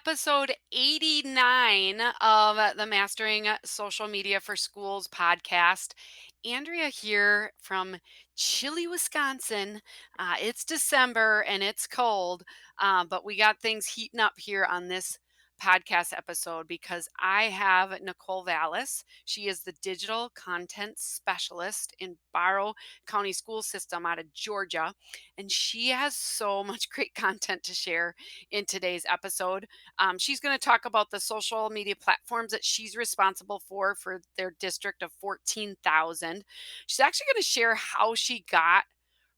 episode 89 of the Mastering Social Media for Schools podcast. Andrea here from chilly Wisconsin. It's December and it's cold, but we got things heating up here on this podcast episode because I have Nicole Valles. She is the digital content specialist in Barrow County School System out of Georgia, and she has so much great content to share in today's episode. She's going to talk about the social media platforms that she's responsible for their district of 14,000. She's actually going to share how she got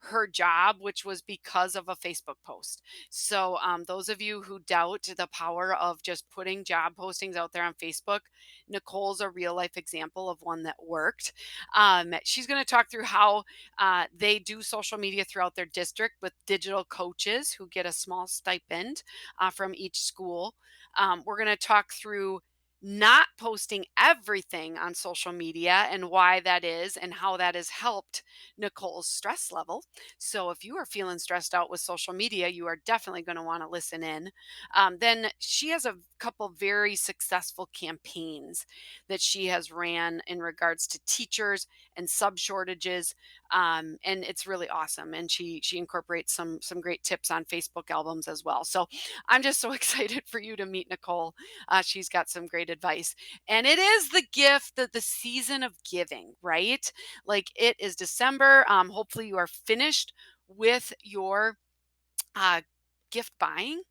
her job, which was because of a Facebook post. So, those of you who doubt the power of just putting job postings out there on Facebook, Nicole's a real life example of one that worked. She's going to talk through how they do social media throughout their district with digital coaches who get a small stipend from each school. We're going to talk through not posting everything on social media and why that is and how that has helped Nicole's stress level. So if you are feeling stressed out with social media, you are definitely going to want to listen in. Then she has a couple very successful campaigns that she has ran in regards to teachers and sub shortages, and it's really awesome. And she incorporates some great tips on Facebook albums as well. So I'm just so excited for you to meet Nicole. She's got some great advice, and it is the gift that the season of giving, right? Like it is December. Hopefully you are finished with your uh, gift buying.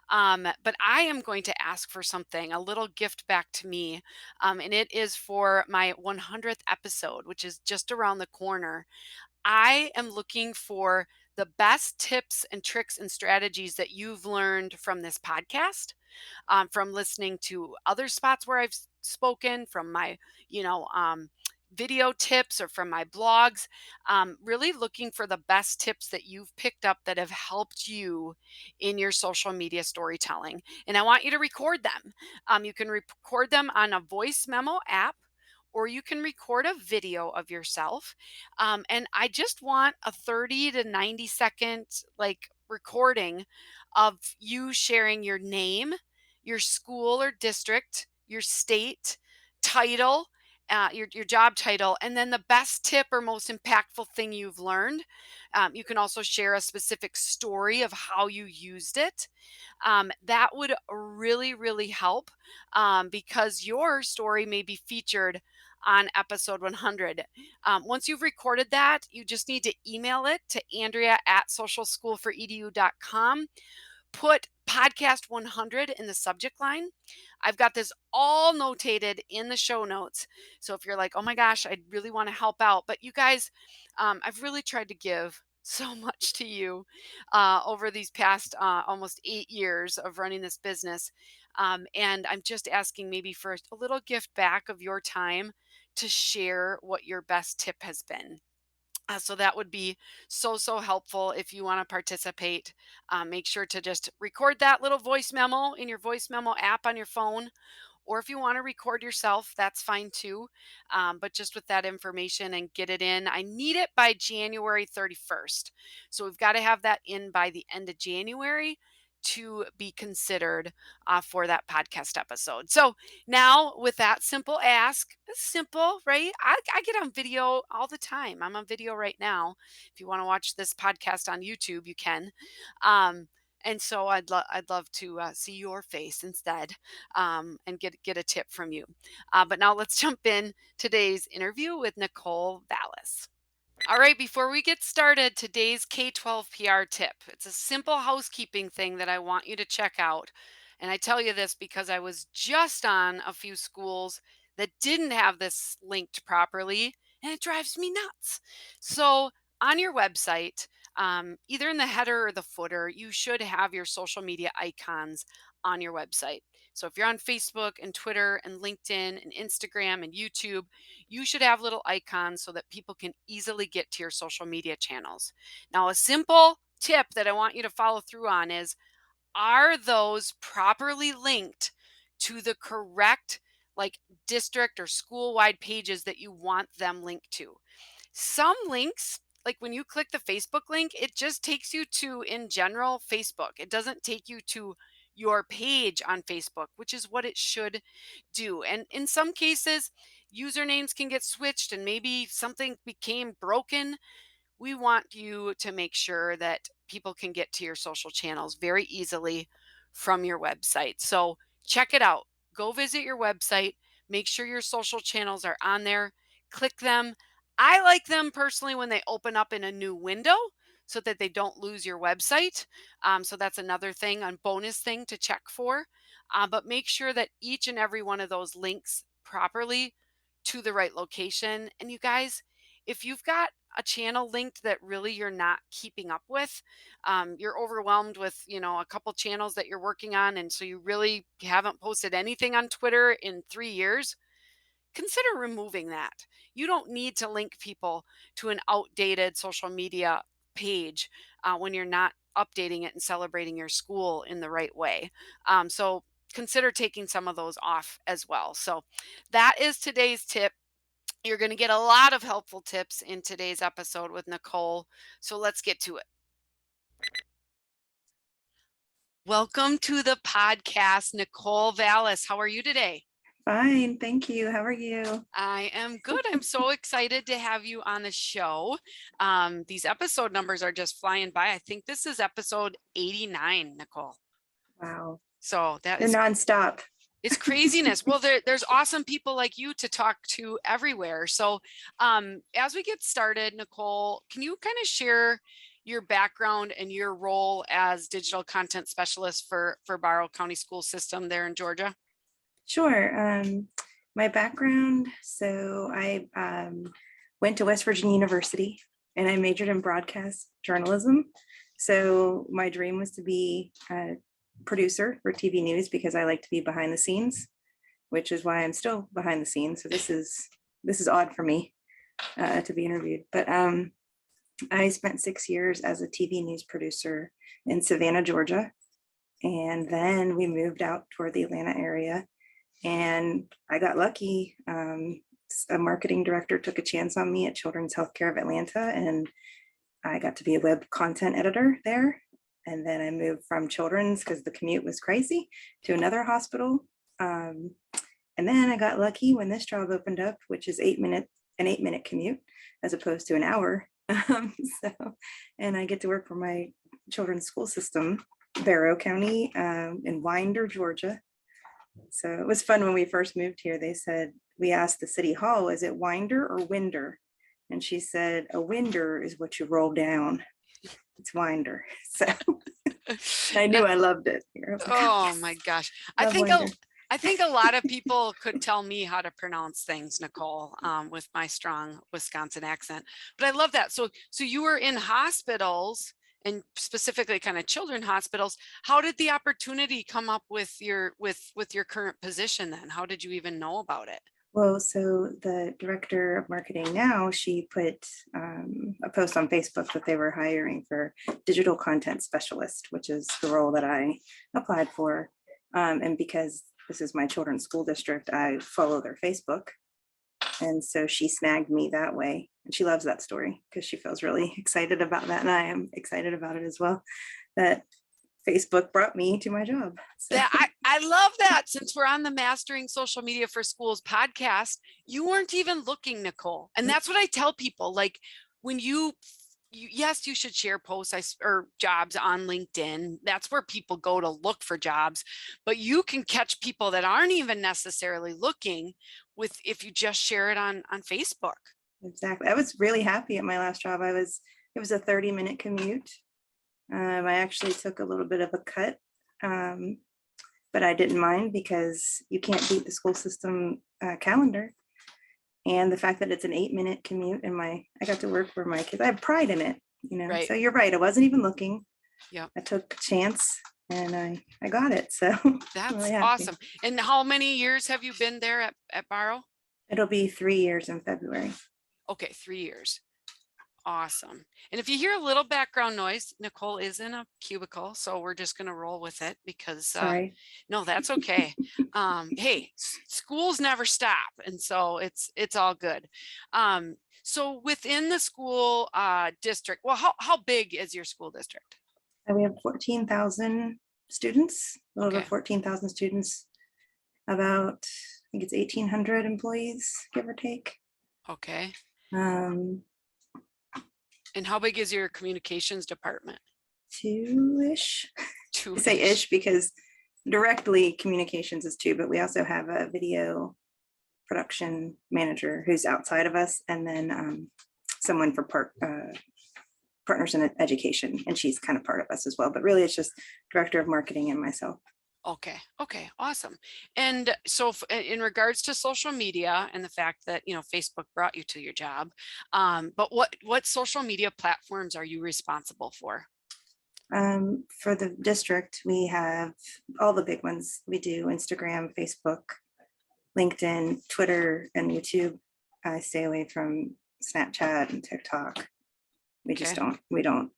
But I am going to ask for something, a little gift back to me. And it is for my 100th episode, which is just around the corner. I am looking for the best tips and tricks and strategies that you've learned from this podcast, from listening to other spots where I've spoken, from my, video tips or from my blogs. Really looking for the best tips that you've picked up that have helped you in your social media storytelling. And I want you to record them. You can record them on a voice memo app, or you can record a video of yourself. And I just want a 30 to 90 second recording of you sharing your name, your school or district, your state, title, your job title, and then the best tip or most impactful thing you've learned. You can also share a specific story of how you used it. That would really, really help, because your story may be featured on episode 100. Once you've recorded that, you just need to email it to Andrea at socialschoolforedu.com. Put podcast 100 in the subject line. I've got this all notated in the show notes. So if you're like, oh my gosh, I really want to help out, but you guys, I've really tried to give so much to you over these past almost 8 years of running this business. And I'm just asking maybe for a little gift back of your time to share what your best tip has been. So that would be so helpful if you want to participate. Make sure to just record that little voice memo in your voice memo app on your phone. Or if you want to record yourself, that's fine too. But just with that information and get it in. I need it by January 31st. So we've got to have that in by the end of January to be considered for that podcast episode. So now, with that simple ask, it's simple, right? I get on video all the time. I'm on video right now. If you want to watch this podcast on YouTube, you can. And so I'd love to see your face instead, and get a tip from you. But now let's jump in today's interview with Nicole Valles. All right, before we get started, today's K-12 PR tip. It's a simple housekeeping thing that I want you to check out. And I tell you this because I was just on a few schools that didn't have this linked properly, and it drives me nuts. So, on your website, either in the header or the footer, you should have your social media icons on your website. So, if you're on Facebook and Twitter and LinkedIn and Instagram and YouTube, you should have little icons so that people can easily get to your social media channels. Now, a simple tip that I want you to follow through on is, are those properly linked to the correct district or school wide pages that you want them linked to? Some links, like when you click the Facebook link, it just takes you to, in general, Facebook. It doesn't take you to your page on Facebook, which is what it should do. And in some cases, usernames can get switched and maybe something became broken. We want you to make sure that people can get to your social channels very easily from your website. So check it out. Go visit your website. Make sure your social channels are on there. Click them. I like them personally when they open up in a new window so that they don't lose your website. So that's another thing, a bonus thing to check for. But make sure that each and every one of those links properly to the right location. And you guys, if you've got a channel linked that really you're not keeping up with, you're overwhelmed with, a couple channels that you're working on, and so you really haven't posted anything on Twitter in 3 years, consider removing that. You don't need to link people to an outdated social media page when you're not updating it and celebrating your school in the right way. So consider taking some of those off as well. So that is today's tip. You're going to get a lot of helpful tips in today's episode with Nicole. So let's get to it. Welcome to the podcast, Nicole Valles. How are you today? Fine, thank you. How are you? I am good. I'm so excited to have you on the show. These episode numbers are just flying by. I think this is episode 89, Nicole. Wow. So They're nonstop. It's craziness. Well, there's awesome people like you to talk to everywhere. So as we get started, Nicole, can you kind of share your background and your role as digital content specialist for Barrow County School System there in Georgia? Sure. My background, so I went to West Virginia University and I majored in broadcast journalism. So my dream was to be a producer for TV news because I like to be behind the scenes, which is why I'm still behind the scenes. So this is odd for me to be interviewed. But I spent 6 years as a TV news producer in Savannah, Georgia. And then we moved out toward the Atlanta area. And I got lucky. A marketing director took a chance on me at Children's Healthcare of Atlanta, and I got to be a web content editor there. And then I moved from Children's because the commute was crazy to another hospital. And then I got lucky when this job opened up, which is an 8-minute commute as opposed to an hour. And I get to work for my children's school system, Barrow County, in Winder, Georgia. So it was fun when we first moved here. They said, we asked the city hall, is it Winder or Winder? And she said, a winder is what you roll down. It's Winder. So I knew I loved it here. Like, oh yes, my gosh. I think a lot of people could tell me how to pronounce things, Nicole, with my strong Wisconsin accent. But I love that. So you were in hospitals and specifically kind of children hospitals. How did the opportunity come up with your current position then? How did you even know about it? Well, so the director of marketing now, she put a post on Facebook that they were hiring for digital content specialist, which is the role that I applied for. And because this is my children's school district, I follow their Facebook. And so she snagged me that way. And she loves that story because she feels really excited about that. And I am excited about it as well, that Facebook brought me to my job. So. I love that. Since we're on the Mastering Social Media for Schools podcast, you weren't even looking, Nicole. And that's what I tell people. Like when yes, you should share posts or jobs on LinkedIn. That's where people go to look for jobs. But you can catch people that aren't even necessarily looking if you just share it on Facebook. Exactly. I was really happy at my last job. It was a 30-minute commute. I actually took a little bit of a cut, but I didn't mind because you can't beat the school system calendar. And the fact that it's an 8-minute commute and I got to work for my kids. I have pride in it, Right. So you're right. I wasn't even looking. Yeah. I took a chance and I got it. So that's really awesome. And how many years have you been there at Barrow? It'll be 3 years in February. Okay, 3 years. Awesome. And if you hear a little background noise, Nicole is in a cubicle, so we're just going to roll with it because sorry. No, that's okay. Hey, schools never stop, and so it's all good. So within the school district, well, how big is your school district? We have 14,000 students, a little over Okay. 14,000 students, about, I think it's 1,800 employees, give or take. Okay. Um, And how big is your communications department? Two-ish. I say Two-ish. ish because directly communications is two, but we also have a video production manager who's outside of us, and then someone for partners in education, and she's kind of part of us as well. But really, it's just director of marketing and myself. Okay. Okay. Awesome. And so in regards to social media and the fact that, Facebook brought you to your job, but what social media platforms are you responsible for? For the district, we have all the big ones. We do Instagram, Facebook, LinkedIn, Twitter, and YouTube. I stay away from Snapchat and TikTok. Okay. We don't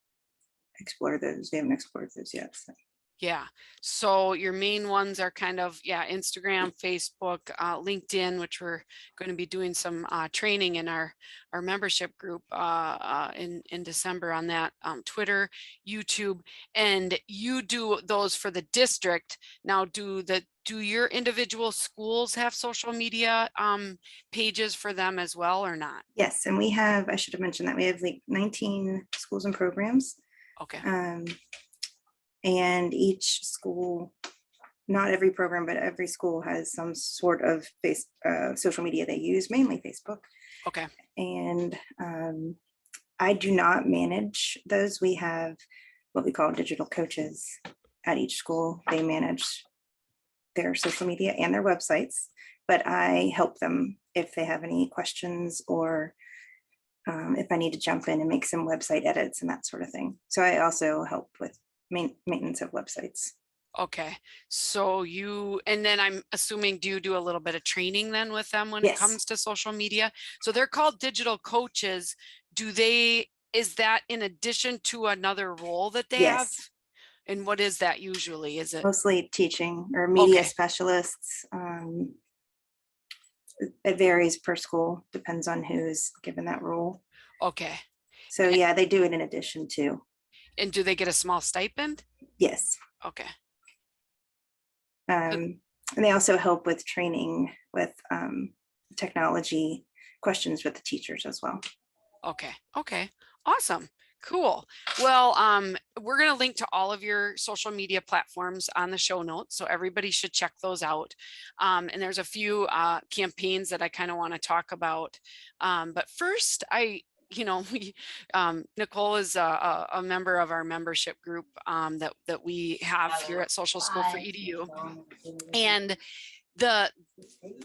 explore those. We haven't explored those yet. So. Yeah. So your main ones are kind of, Instagram, Facebook, LinkedIn, which we're going to be doing some training in our membership group in December on that. Twitter, YouTube, and you do those for the district. Now, do your individual schools have social media pages for them as well, or not? Yes, and we have, I should have mentioned that we have like 19 schools and programs. Okay. And each school, not every program, but every school has some sort of social media they use, mainly Facebook. Okay. And I do not manage those. We have what we call digital coaches at each school. They manage their social media and their websites, but I help them if they have any questions, or if I need to jump in and make some website edits and that sort of thing. So I also help with maintenance of websites. Okay. So and then I'm assuming, do you do a little bit of training then with them when it Yes, comes to social media? So they're called digital coaches. Is that in addition to another role that they have? yes, And what is that usually? Is it? mostly teaching or media Okay. specialists. It varies per school, depends on who's given that role. Okay. So yeah, they do it in addition to. And do they get a small stipend? Yes. Okay. And they also help with training with technology questions with the teachers as well. Okay. Okay. Awesome. Cool. Well, we're going to link to all of your social media platforms on the show notes, so everybody should check those out. And there's a few campaigns that I kind of want to talk about. But first, Nicole is a member of our membership group that we have here at Social School for EDU, and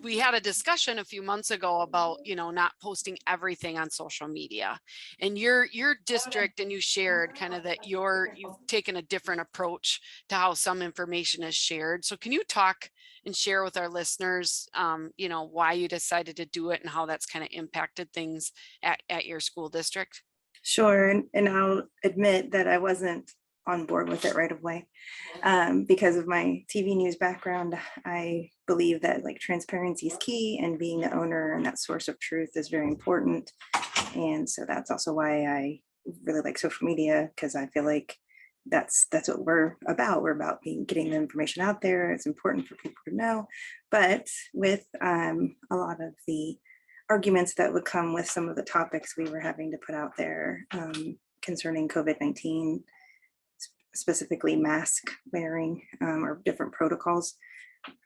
we had a discussion a few months ago about, not posting everything on social media, and your district, and you shared kind of that you've taken a different approach to how some information is shared. So can you talk and share with our listeners, why you decided to do it and how that's kind of impacted things at your school district? Sure. And I'll admit that I wasn't on board with it right away. Because of my TV news background, I believe that like transparency is key, and being the owner and that source of truth is very important. And so that's also why I really like social media, because I feel like that's what we're about. We're about getting the information out there. It's important for people to know. But with a lot of the arguments that would come with some of the topics we were having to put out there concerning COVID-19, specifically mask wearing or different protocols,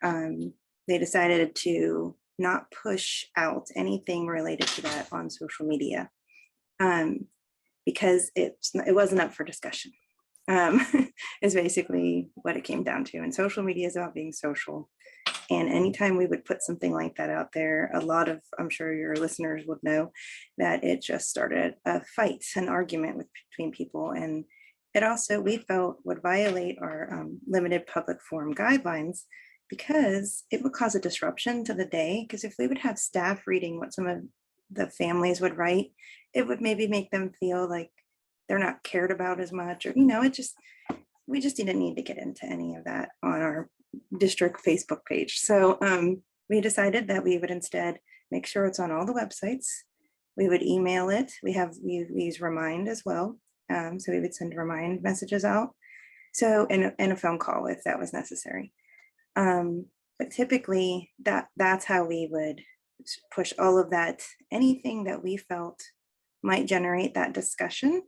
they decided to not push out anything related to that on social media, because it wasn't up for discussion. Is basically what it came down to. And social media is about being social. And anytime we would put something like that out there, I'm sure your listeners would know that it just started a fight, an argument between people. And it also, we felt, would violate our limited public forum guidelines, because it would cause a disruption to the day. Because if we would have staff reading what some of the families would write, it would maybe make them feel like they're not cared about as much, or, we just didn't need to get into any of that on our district Facebook page. So we decided that we would instead make sure it's on all the websites. We would email it. We use Remind as well. So we would send Remind messages out. So, and a phone call if that was necessary. But typically that's how we would push all of that, anything that we felt might generate that discussion,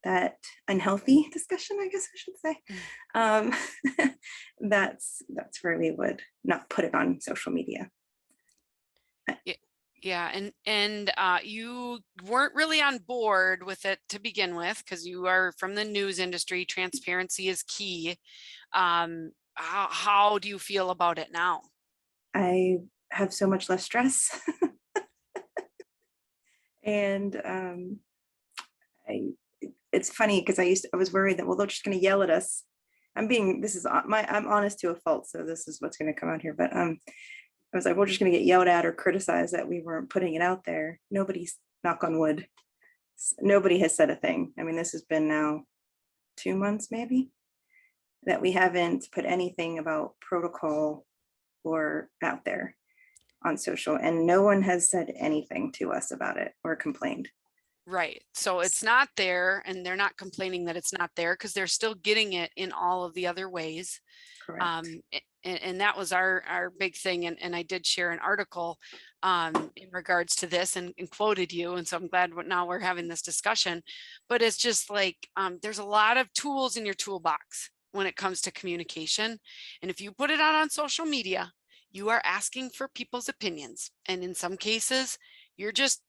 that unhealthy discussion, I guess I should say. Mm. Um, that's where we would not put it on social media. Ye- Yeah, and you weren't really on board with it to begin with because you are from the news industry. Transparency is key. How do you feel about it now? I have so much less stress. And I it's funny because I was worried that, well, they're just going to yell at us. I'm honest to a fault, so this is what's going to come out here. But I was like, we're just going to get yelled at or criticized that we weren't putting it out there. Nobody's, knock on wood, nobody has said a thing. I mean, this has been now 2 months maybe that we haven't put anything about protocol or out there on social, and no one has said anything to us about it or complained. Right. So it's not there, and they're not complaining that it's not there because they're still getting it in all of the other ways. Correct. And that was our big thing. And I did share an article in regards to this and quoted you. And so I'm glad now we're having this discussion. But it's just like there's a lot of tools in your toolbox when it comes to communication. And if you put it out on social media, you are asking for people's opinions. And in some cases, you're just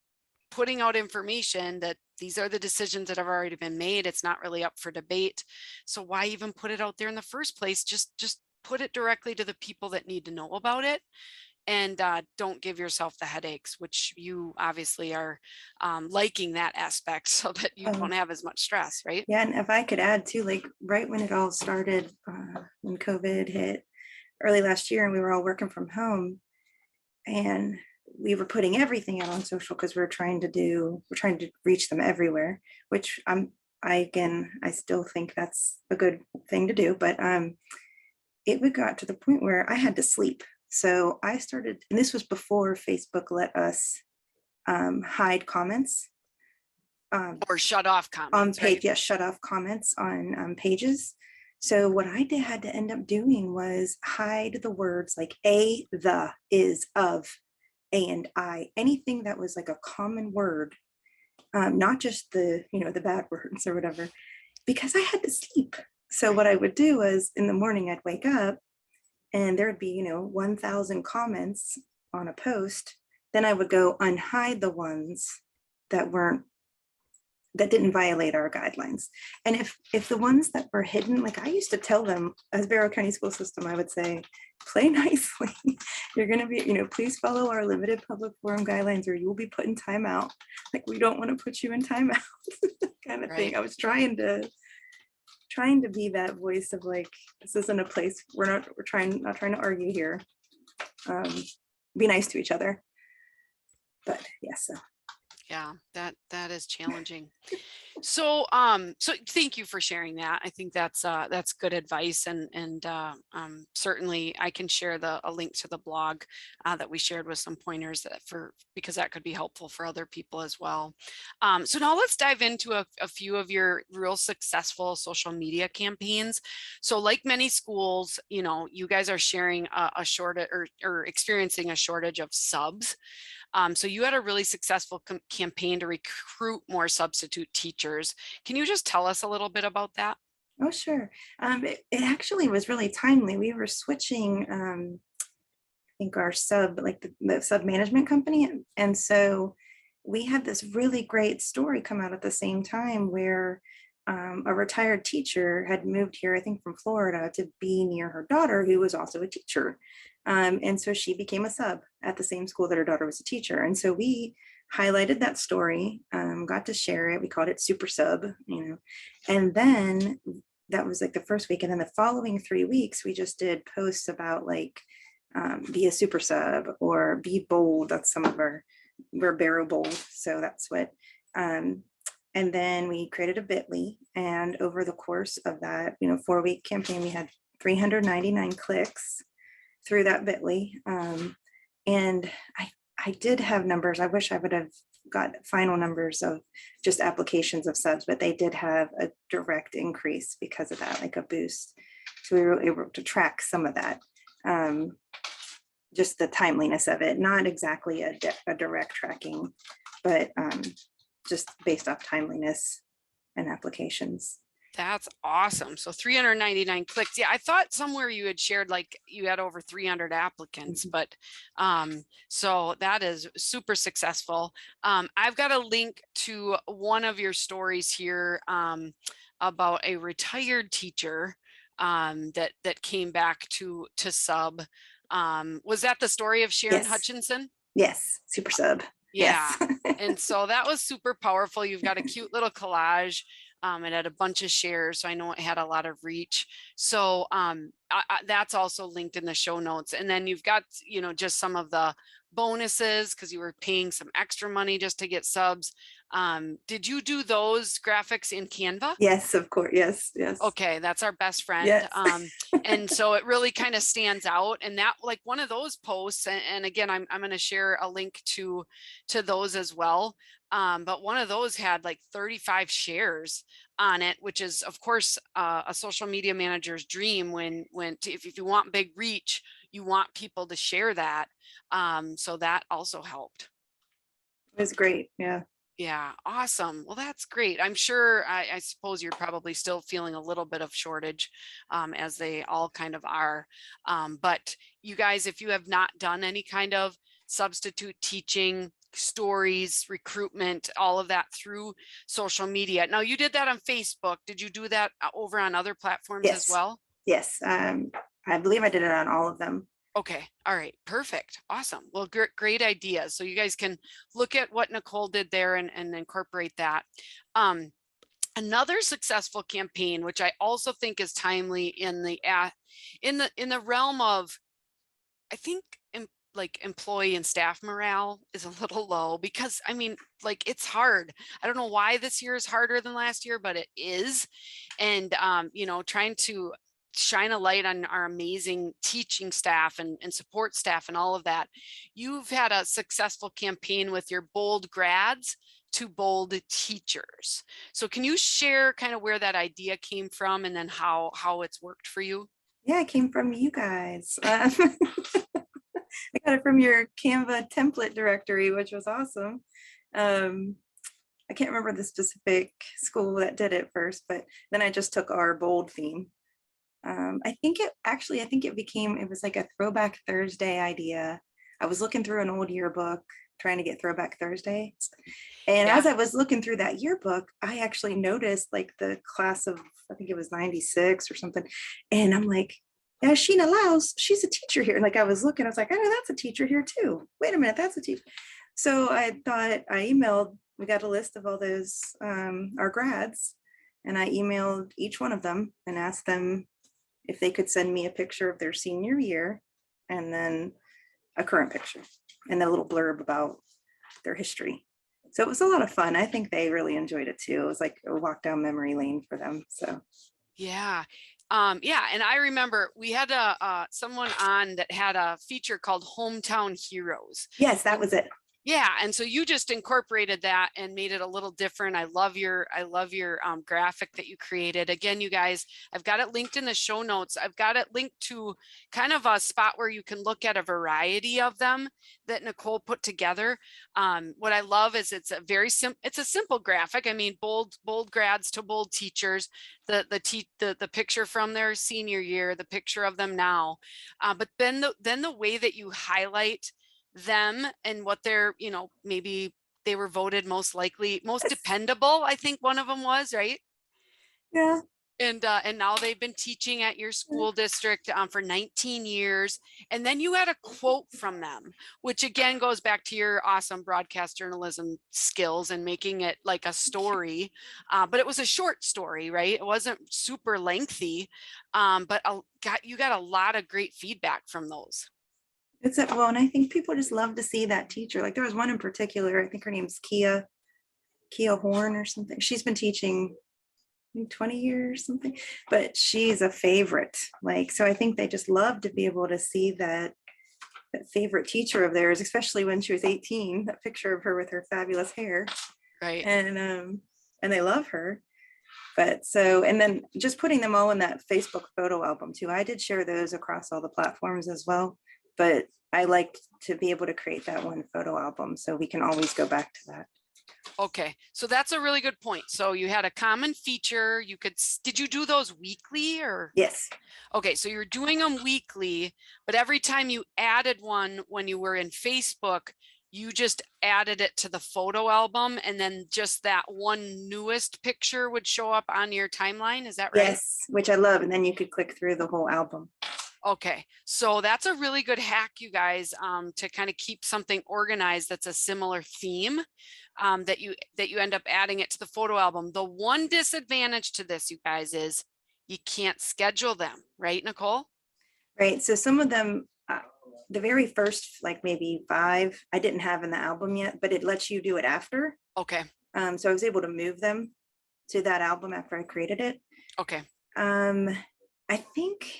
putting out information that these are the decisions that have already been made. It's not really up for debate. So why even put it out there in the first place? Just put it directly to the people that need to know about it, and don't give yourself the headaches, which you obviously are liking that aspect so that you Oh, don't have as much stress, right? yeah. And if I could add too, like right when it all started, when COVID hit early last year and we were all working from home, and we were putting everything out on social because we're trying to reach them everywhere, which I still think that's a good thing to do. But it would got to the point where I had to sleep. So I started, and this was before Facebook let us hide comments um, Or shut off on comments, page, right? yes, shut off comments on pages. So what had to end up doing was hide the words like a, the, is, of, and I, anything that was like a common word, not just the bad words or whatever, because I had to sleep. So what I would do was in the morning I'd wake up and there'd be 1,000 comments on a post. Then I would go unhide the ones that weren't that didn't violate our guidelines. And if the ones that were hidden, like I used to tell them as Barrow County School System, I would say, play nicely. You're going to be, please follow our limited public forum guidelines or you will be put in timeout. Like we don't want to put you in timeout kind of thing. Right. I was trying to be that voice of like, this isn't a place, we're not trying to argue here. Be nice to each other. But yes, so Yeah, that is challenging. So thank you for sharing that. I think that's good advice, and certainly I can share a link to the blog that we shared with some pointers because that could be helpful for other people as well. So now let's dive into a few of your real successful social media campaigns. So like many schools, you guys are sharing a shortage or experiencing a shortage of subs. So you had a really successful campaign to recruit more substitute teachers. Can you just tell us a little bit about that? oh sure. It actually was really timely. We were switching I think our like the sub management company. And so we had this really great story come out at the same time where a retired teacher had moved here, I think from Florida, to be near her daughter, who was also a teacher. And so she became a sub at the same school that her daughter was a teacher. And so we highlighted that story, got to share it. We called it Super Sub. And then that was like the first week. And then the following 3 weeks, we just did posts about like, be a super sub or be bold. That's some of we're Barrow bold. So that's what, and then we created a bit.ly, and over the course of that, 4-week campaign, we had 399 clicks through that bit.ly. And I did have numbers. I wish I would have got final numbers of just applications of subs, but they did have a direct increase because of that, like a boost. So we were able to track some of that. Just the timeliness of it, not exactly a direct tracking, but just based off timeliness and applications. That's awesome. So 399 clicks. Yeah, I thought somewhere you had shared like you had over 300 applicants, but so that is super successful. I've got a link to one of your stories here about a retired teacher that came back to sub. Was that the story of Sharon Yes. Hutchinson? Yes. Super sub. Yeah. Yes. And so that was super powerful. You've got a cute little collage. It had a bunch of shares, so I know it had a lot of reach. So that's also linked in the show notes. And then you've got, you know, just some of the bonuses because you were paying some extra money just to get subs. Did you do those graphics in Canva? Yes, of course. Yes. Yes. Okay, that's our best friend. Yes. And so it really kind of stands out. And that, like one of those posts, and again, I'm going to share a link to those as well. But one of those had like 35 shares on it, which is of course a social media manager's dream if you want big reach, you want people to share that. So that also helped. It was great. Yeah. Yeah, awesome. Well, that's great. I'm sure, I suppose you're probably still feeling a little bit of shortage, as they all kind of are. But you guys, if you have not done any kind of substitute teaching, stories, recruitment, all of that through social media. Now, you did that on Facebook. Did you do that over on other platforms as Yes. well? Yes. I believe I did it on all of them. Okay. All right. Perfect. Awesome. Well, great idea. So you guys can look at what Nicole did there and incorporate that. Another successful campaign, which I also think is timely in the realm of, I think like employee and staff morale is a little low because I mean, like it's hard. I don't know why this year is harder than last year, but it is. And you know, trying to shine a light on our amazing teaching staff and support staff and all of that. You've had a successful campaign with your bold grads to bold teachers. So can you share kind of where that idea came from and then how it's worked for you? Yeah, it came from you guys. I got it from your Canva template directory, which was awesome. I can't remember the specific school that did it first, but then I just took our bold theme. I think it was like a Throwback Thursday idea. I was looking through an old yearbook trying to get Throwback Thursday. And Yeah. as I was looking through that yearbook, I actually noticed like the class of, I think it was 96 or something. And I'm like, yeah, Sheena Laus, she's a teacher here. Like I was looking, I was like, I know that's a teacher here too. Wait a minute, that's a teacher. So I thought I emailed, we got a list of all those, our grads, and I emailed each one of them and asked them if they could send me a picture of their senior year and then a current picture and a little blurb about their history. So it was a lot of fun. I think they really enjoyed it too. It was like a walk down memory lane for them. So Yeah. Yeah, and I remember we had someone on that had a feature called Hometown Heroes. yes, that And was it. yeah, and so you just incorporated that and made it a little different. I love your graphic that you created. Again, you guys, I've got it linked in the show notes. I've got it linked to kind of a spot where you can look at a variety of them that Nicole put together. What I love is it's a simple graphic. I mean, bold grads to bold teachers, the picture from their senior year, the picture of them now, but then the way that you highlight them and what they're, you know, maybe they were voted most likely, most dependable. I think one of them was, right? Yeah. And now they've been teaching at your school district for 19 years. And then you had a quote from them, which again goes back to your awesome broadcast journalism skills and making it like a story. But it was a short story, right? It wasn't super lengthy, but you got a lot of great feedback from those. It's well, and I think people just love to see that teacher. Like there was one in particular, I think her name's Kia Horn or something. She's been teaching 20 years something, but she's a favorite. Like, so I think they just love to be able to see that favorite teacher of theirs, especially when she was 18, that picture of her with her fabulous hair. Right. And they love her. But so, and then just putting them all in that Facebook photo album too. I did share those across all the platforms as well, but I like to be able to create that one photo album so we can always go back to that. Okay, so that's a really good point. So you had a common feature. Did you do those weekly or? Yes. Okay, so you're doing them weekly, but every time you added one when you were in Facebook, you just added it to the photo album and then just that one newest picture would show up on your timeline. Is that right? Yes, which I love. And then you could click through the whole album. Okay, so that's a really good hack, you guys, to kind of keep something organized that's a similar theme, that you end up adding it to the photo album. The one disadvantage to this, you guys, is you can't schedule them, right, Nicole? Right. So some of them, the very first, like maybe 5, I didn't have in the album yet, but it lets you do it after. Okay, So I was able to move them to that album after I created it. okay, Um, I think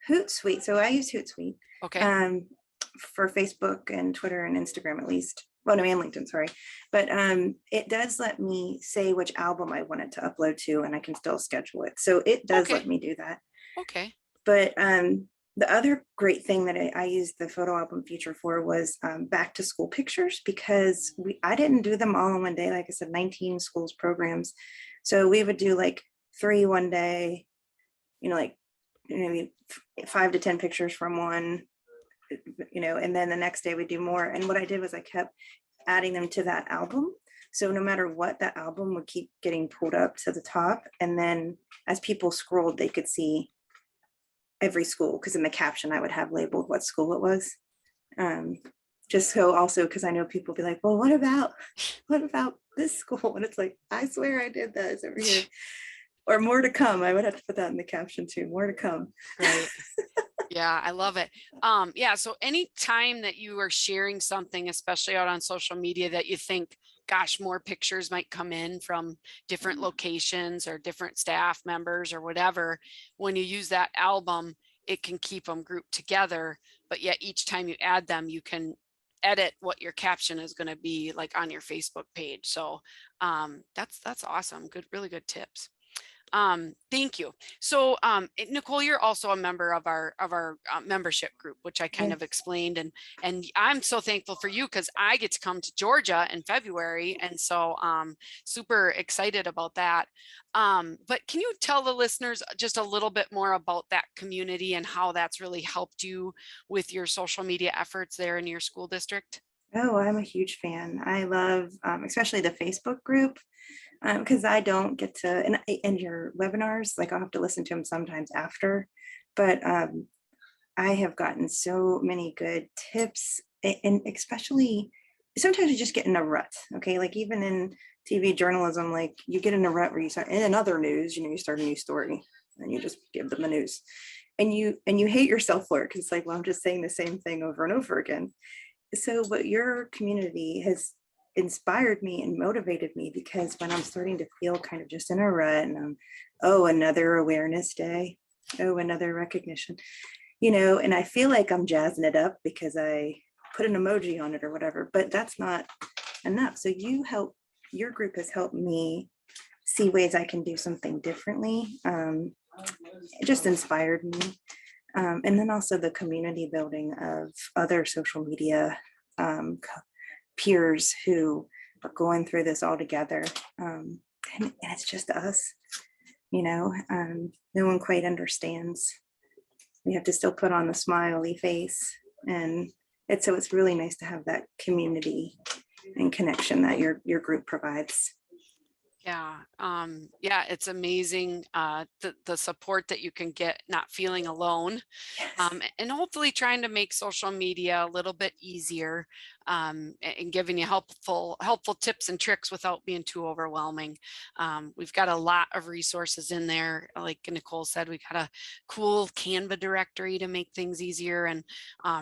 Hootsuite. So I use Hootsuite okay, for Facebook and Twitter and Instagram at least. Well, no, and LinkedIn, sorry. But it does let me say which album I want it to upload to, and I can still schedule it. So it does okay, let me do that. okay, But the other great thing that I used the photo album feature for was back to school pictures, because I didn't do them all in one day. Like I said, 19 schools programs. So we would do like 3 one day, like maybe 5 to 10 pictures from one, and then the next day we do more. And what I did was I kept adding them to that album. So no matter what, that album would keep getting pulled up to the top. And then as people scrolled, they could see every school, because in the caption I would have labeled what school it was. Just so also, because I know people be like, well, what about this school? And it's like, I swear I did that over here. Or more to come. I would have to put that in the caption too. More to come. right. Yeah, I love it. Yeah, so any time that you are sharing something, especially out on social media, that you think, gosh, more pictures might come in from different locations or different staff members or whatever, when you use that album, it can keep them grouped together. But yet each time you add them, you can edit what your caption is going to be like on your Facebook page. So that's awesome. Good, really good tips. Thank you. So Nicole, you're also a member of our membership group, which I kind Yeah. of explained, and I'm so thankful for you because I get to come to Georgia in February, and so super excited about that. But can you tell the listeners just a little bit more about that community and how that's really helped you with your social media efforts there in your school district? Oh, I'm a huge fan. I love, especially the Facebook group, because I don't get to, and your webinars, like I'll have to listen to them sometimes after, but I have gotten so many good tips, and especially sometimes you just get in a rut. Okay, like even in TV journalism, like you get in a rut where you start, in other news, you start a new story and you just give them the news, and you hate yourself for it because it's like, well, I'm just saying the same thing over and over again. So what your community has inspired me and motivated me, because when I'm starting to feel kind of just in a rut, and oh, another awareness day, oh, another recognition, and I feel like I'm jazzing it up because I put an emoji on it or whatever, but that's not enough. So your group has helped me see ways I can do something differently. It just inspired me. And then also the community building of other social media peers who are going through this all together. And it's just us, no one quite understands. We have to still put on the smiley face. And it's really nice to have that community and connection that your group provides. Yeah, yeah, it's amazing the support that you can get, not feeling alone, Yes. and hopefully trying to make social media a little bit easier. and giving you helpful tips and tricks without being too overwhelming. We've got a lot of resources in there. Like Nicole said, we got a cool Canva directory to make things easier and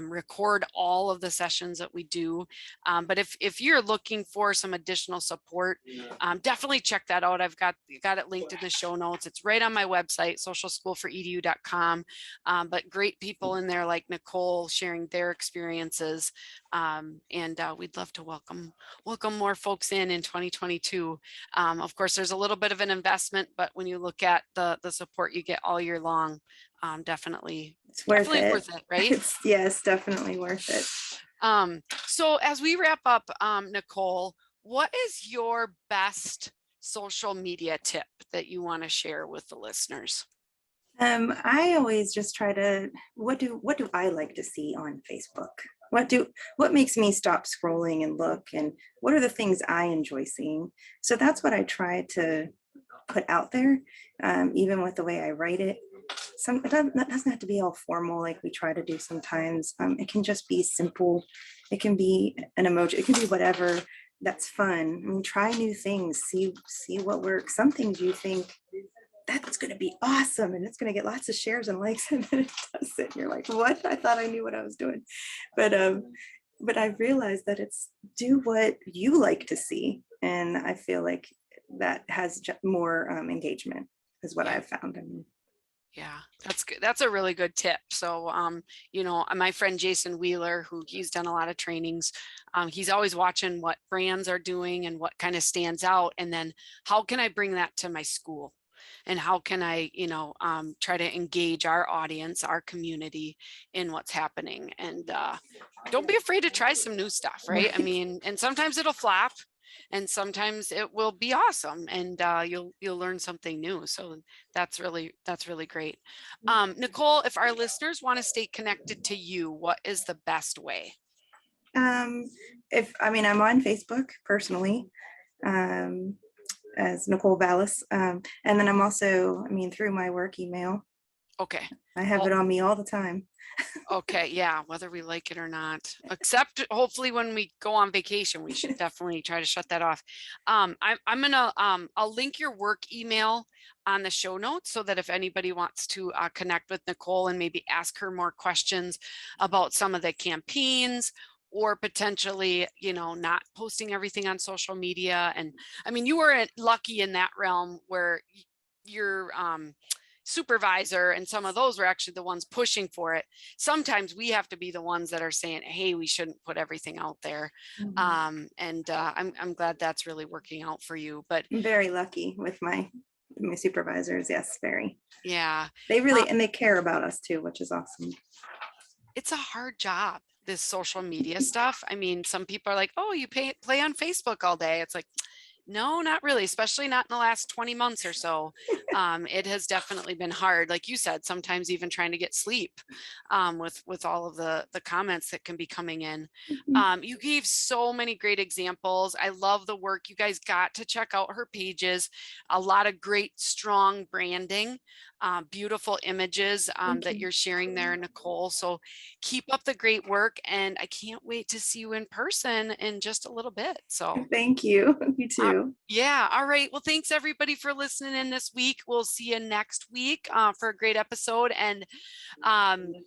record all of the sessions that we do. But if you're looking for some additional support, definitely check that out. I've got it linked in the show notes. It's right on my website, socialschoolforedu.com. But great people in there like Nicole sharing their experiences. And we'd love to welcome more folks in 2022. Of course, there's a little bit of an investment, but when you look at the support you get all year long, definitely It's worth it. worth it, right? Yes, definitely worth it. So as we wrap up, Nicole, what is your best social media tip that you want to share with the listeners? I always just try to, what do I like to see on Facebook? What makes me stop scrolling and look, and what are the things I enjoy seeing? So that's what I try to put out there, even with the way I write it. That doesn't have to be all formal like we try to do sometimes. It can just be simple. It can be an emoji. It can be whatever. That's fun. I mean, try new things. See what works. Some things you think that's going to be awesome and it's going to get lots of shares and likes, and then it doesn't. You're like, what? I thought I knew what I was doing. But I realized that it's do what you like to see, and I feel like that has more engagement is what I've found. I mean, yeah, that's good. That's a really good tip. So, my friend Jason Wheeler, who he's done a lot of trainings, he's always watching what brands are doing and what kind of stands out. And then how can I bring that to my school? And how can I, try to engage our audience, our community in what's happening? And don't be afraid to try some new stuff, right? I mean, and sometimes it'll flop, and sometimes it will be awesome, and you'll learn something new. So that's really great. Nicole, if our listeners want to stay connected to you, what is the best way? I'm on Facebook personally, as Nicole Valles. And then I'm also, through my work email. Okay. I have it on me all the time. Okay, yeah, whether we like it or not, except hopefully when we go on vacation, we should definitely try to shut that off. I'm gonna I'll link your work email on the show notes so that if anybody wants to connect with Nicole and maybe ask her more questions about some of the campaigns, or potentially, not posting everything on social media. And I mean, you were lucky in that realm where your supervisor and some of those were actually the ones pushing for it. Sometimes we have to be the ones that are saying, hey, we shouldn't put everything out there. Mm-hmm. I'm glad that's really working out for you. But I'm very lucky with my supervisors. Yes, very. Yeah, they really and they care about us too, which is awesome. It's a hard job, this social media stuff. I mean, some people are like, oh, you play on Facebook all day. It's like, no, not really, especially not in the last 20 months or so. It has definitely been hard. Like you said, sometimes even trying to get sleep with all of the comments that can be coming in. You gave so many great examples. I love the work. You guys got to check out her pages. A lot of great, strong branding, beautiful images that you're sharing there, Nicole. So keep up the great work. And I can't wait to see you in person in just a little bit. So thank you. You too. Yeah. All right. Well, thanks everybody for listening in this week. We'll see you next week for a great episode, and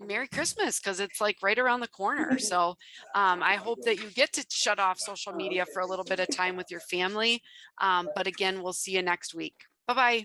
Merry Christmas, because it's like right around the corner. So I hope that you get to shut off social media for a little bit of time with your family. But again, we'll see you next week. Bye-bye.